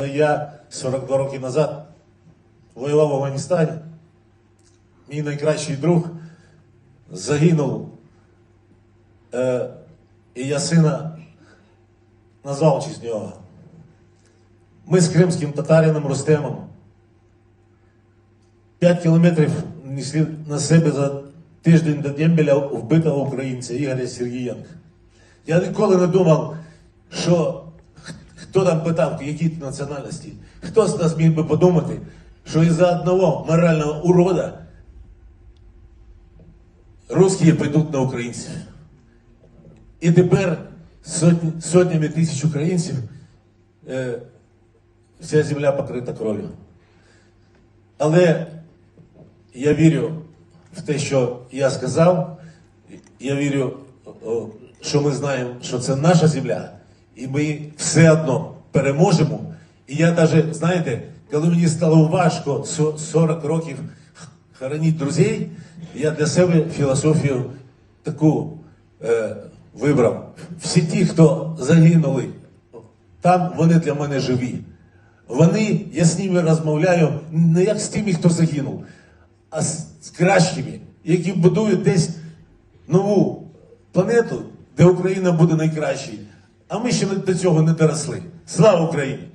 Я 42 роки назад воював в Афганістані. Мій найкращий друг загинув. І я сина назвав в честь нього. Ми з кримським татарином Рустемом 5 кілометрів несли на себе за тиждень до дембеля вбитого українця Ігоря Сергієнка. Я ніколи не думав, що хто там питав, які національності. Хто з нас міг би подумати, що із-за одного морального урода русські прийдуть на українців. І тепер сотнями тисяч українців вся земля покрита кров'ю. Але я вірю в те, що я сказав. Я вірю, що ми знаємо, що це наша земля. І ми все одно переможемо. І я навіть, знаєте, коли мені стало важко 40 років хоронити друзей, я для себе філософію таку вибрав. Всі ті, хто загинули, там вони для мене живі. Вони, я з ними розмовляю не як з тими, хто загинув, а з кращими, які будують десь нову планету, де Україна буде найкращою. А ми ще до цього не доросли. Слава Україні!